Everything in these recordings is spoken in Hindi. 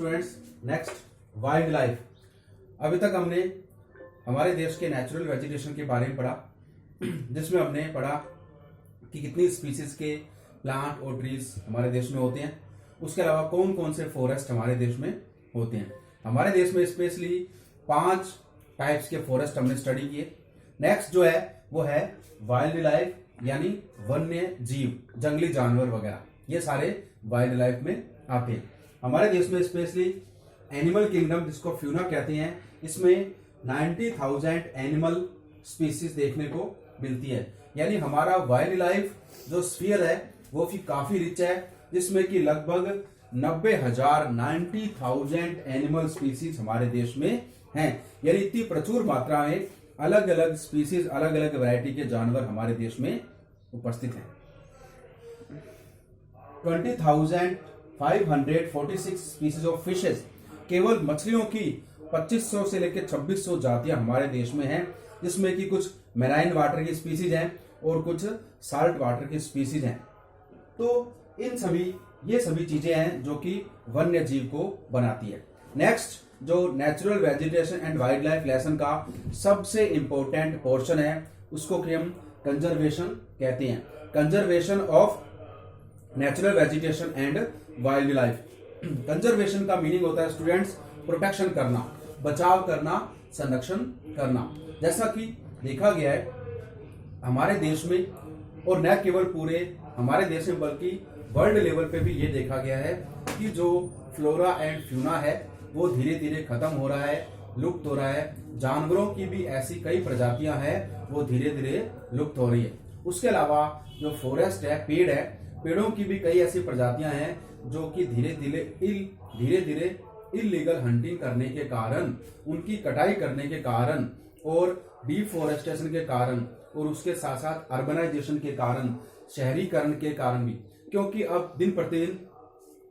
Students, next wild life. अभी तक हमने हमारे देश के नेचुरल वेजिटेशन के बारे में पढ़ा, जिसमें हमने पढ़ा कि कितनी स्पीसीज के प्लांट और ट्रीज हमारे देश में होते हैं। उसके अलावा कौन कौन से फॉरेस्ट हमारे देश में होते हैं। हमारे देश में स्पेशली 5 टाइप्स के फॉरेस्ट हमने स्टडी किए। नेक्स्ट जो है वो है वाइल्ड लाइफ, यानी वन्य जीव, जंगली जानवर वगैरह, ये सारे वाइल्ड लाइफ में आते हैं। हमारे देश में स्पेशली एनिमल किंगडम, जिसको फ्यूना कहते हैं, इसमें 90,000 एनिमल स्पीसीज देखने को मिलती है। यानी हमारा वाइल्ड लाइफ जो स्फीयर है वो भी काफी रिच है, जिसमें कि लगभग 90,000 एनिमल स्पीसीज हमारे देश में हैं। यानी इतनी प्रचुर मात्रा में अलग अलग स्पीसीज, अलग अलग वैरायटी के जानवर हमारे देश में उपस्थित हैं। 20,546 स्पीसीज ऑफ फिशेज, केवल मछलियों की 2500 से लेकर 2600 जातियां हमारे देश में हैं, जिसमें कि कुछ मैराइन वाटर की स्पीसीज हैं और कुछ साल्ट वाटर की स्पीसीज हैं। तो ये सभी चीजें हैं जो कि वन्य जीव को बनाती है। नेक्स्ट जो natural vegetation and wild life lesson का सबसे इंपॉर्टेंट पोर्शन है, उसको कि हम कंजर्वेशन कहते हैं। Conservation of natural vegetation and wild life. Conservation का मीनिंग होता है स्टूडेंट्स प्रोटेक्शन करना, बचाव करना, संरक्षण करना। जैसा कि देखा गया है हमारे देश में, और न केवल पूरे हमारे देश में बल्कि वर्ल्ड लेवल पे भी ये देखा गया है कि जो फ्लोरा एंड फ्यूना है वो धीरे धीरे खत्म हो रहा है, लुप्त हो रहा है। जानवरों की भी ऐसी कई प्रजातियां हैं वो धीरे धीरे लुप्त हो रही है। उसके अलावा जो फॉरेस्ट है, पेड़ है, पेड़ों की भी कई ऐसी प्रजातियां हैं जो कि धीरे धीरे इलीगल हंटिंग करने के कारण, उनकी कटाई करने के कारण और डिफॉरेस्टेशन के कारण और उसके साथ साथ अर्बनाइजेशन के कारण, शहरीकरण के कारण भी, क्योंकि अब दिन प्रतिदिन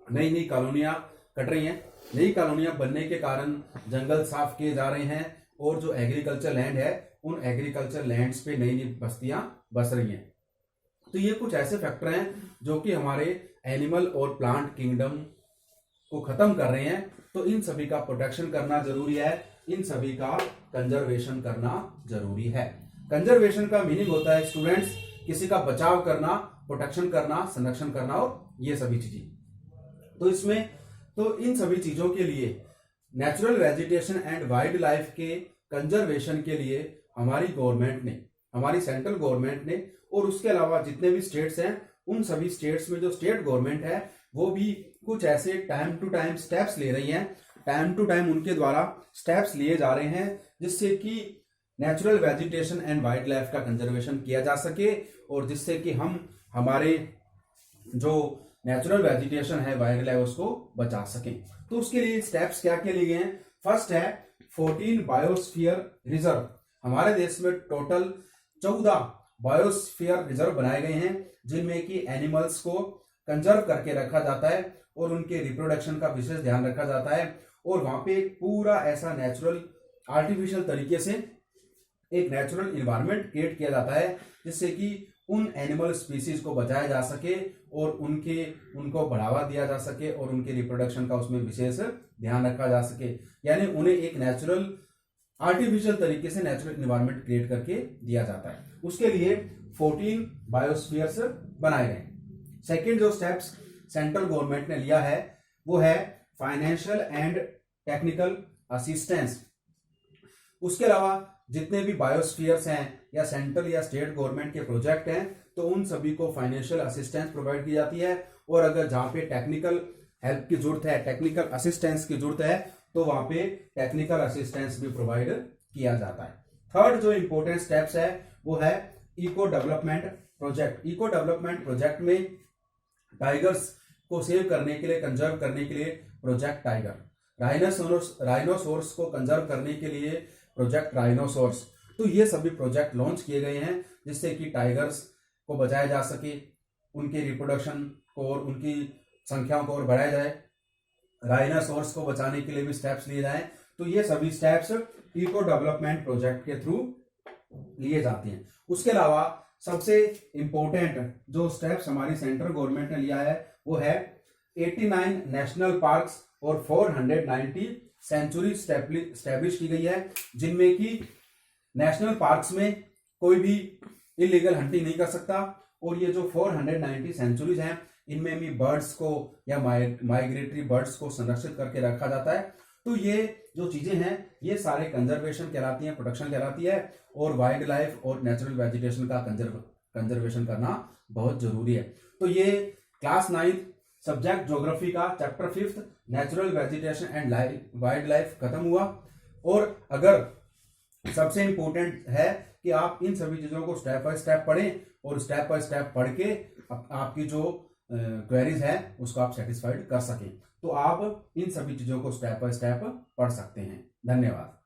नई नई कॉलोनियां कट रही हैं। नई कॉलोनियां बनने के कारण जंगल साफ किए जा रहे हैं और जो एग्रीकल्चर लैंड है उन एग्रीकल्चर लैंड्स पे नई नई बस्तियां बस रही हैं। तो ये कुछ ऐसे फैक्टर हैं जो कि हमारे एनिमल और प्लांट किंगडम को खत्म कर रहे हैं। तो इन सभी का प्रोटेक्शन करना जरूरी है, इन सभी का कंजर्वेशन करना जरूरी है। कंजर्वेशन का मीनिंग होता है स्टूडेंट्स किसी का बचाव करना, प्रोटेक्शन करना, संरक्षण करना और ये सभी चीजें। तो इन सभी चीजों के लिए natural vegetation and wild life के कंजर्वेशन के लिए हमारी गवर्नमेंट ने, हमारी सेंट्रल गवर्नमेंट ने और उसके अलावा जितने भी स्टेट्स हैं, उन सभी स्टेट्स में जो स्टेट गवर्नमेंट है वो भी कुछ ऐसे टाइम टू टाइम स्टेप्स ले रही हैं। टाइम टू टाइम उनके द्वारा स्टेप्स लिए जा रहे हैं जिससे कि natural vegetation and wild life का कंजर्वेशन किया जा सके और जिससे कि हम हमारे जो नेचुरल वेजिटेशन है, वाइल्ड लाइफ, उसको बचा सकें। तो उसके लिए स्टेप्स क्या क्या लिए हैं। फर्स्ट है 14 बायोस्फीयर रिजर्व। हमारे देश में टोटल 14 बायोस्फीयर रिजर्व बनाए गए हैं, जिनमें कि एनिमल्स को कंजर्व करके रखा जाता है और उनके रिप्रोडक्शन का विशेष ध्यान रखा जाता है। और वहां पे पूरा ऐसा नेचुरल आर्टिफिशियल तरीके से एक नेचुरल इन्वायरमेंट क्रिएट किया जाता है जिससे कि उन एनिमल स्पीसीज को बचाया जा सके और उनको बढ़ावा दिया जा सके और उनके रिप्रोडक्शन का उसमें विशेष ध्यान रखा जा सके। यानी उन्हें एक नेचुरल आर्टिफिशियल तरीके से नेचुरल इन्वायरमेंट क्रिएट करके दिया जाता है। उसके लिए 14 बायोस्फीयर्स बनाए गए। सेकेंड जो स्टेप्स सेंट्रल गवर्नमेंट ने लिया है वो है फाइनेंशियल एंड टेक्निकल असिस्टेंस। उसके अलावा जितने भी बायोस्फीयर्स हैं या सेंट्रल या स्टेट गवर्नमेंट के प्रोजेक्ट हैं, तो उन सभी को फाइनेंशियल असिस्टेंस प्रोवाइड की जाती है। और अगर जहां पे टेक्निकल हेल्प की जरूरत है, टेक्निकल असिस्टेंस की जरूरत है, तो वहां पे टेक्निकल असिस्टेंस भी प्रोवाइड किया जाता है। थर्ड जो इंपॉर्टेंट स्टेप्स है वो है eco development project. Eco development project में टाइगर्स को सेव करने के लिए, कंजर्व करने के लिए प्रोजेक्ट टाइगर, राइनोसोर्स को कंजर्व करने के लिए प्रोजेक्ट राइनोसोर्स। तो ये सभी प्रोजेक्ट लॉन्च किए गए हैं जिससे कि टाइगर्स को बचाया जा सके, उनके रिप्रोडक्शन को और उनकी संख्याओं को और बढ़ाया जाए, राइनोसोर्स को बचाने के लिए भी स्टेप्स लिए जाएं। तो ये सभी स्टेप्स इको डेवलपमेंट प्रोजेक्ट के थ्रू लिए जाते हैं। उसके अलावा सबसे इंपॉर्टेंट जो स्टेप्स हमारी सेंट्रल गवर्नमेंट ने लिया है वो है 89 नेशनल पार्क्स और 490 सेंचुरी स्टैब्लिश की गई है, जिनमें कि नेशनल पार्क्स में कोई भी इलीगल हंटिंग नहीं कर सकता। और ये जो 490 सेंचुरीज हैं, इनमें भी बर्ड्स को या माइग्रेटरी बर्ड्स को संरक्षित करके रखा जाता है। तो ये जो चीजें हैं ये सारे कंजर्वेशन कहलाती हैं, प्रोटेक्शन कहलाती है, और वाइल्ड लाइफ और नेचुरल वेजिटेशन का कंजर्वेशन करना बहुत जरूरी है। तो ये क्लास 9 सब्जेक्ट ज्योग्राफी का chapter 5 natural vegetation and wild life खत्म हुआ। और अगर सबसे इंपॉर्टेंट है कि आप इन सभी चीजों को स्टेप बाय स्टेप पढ़ें, और स्टेप बाय स्टेप पढ़ के आपकी जो क्वेरीज है उसको आप सेटिस्फाइड कर सकें। तो आप इन सभी चीजों को स्टेप बाय स्टेप पढ़ सकते हैं। धन्यवाद।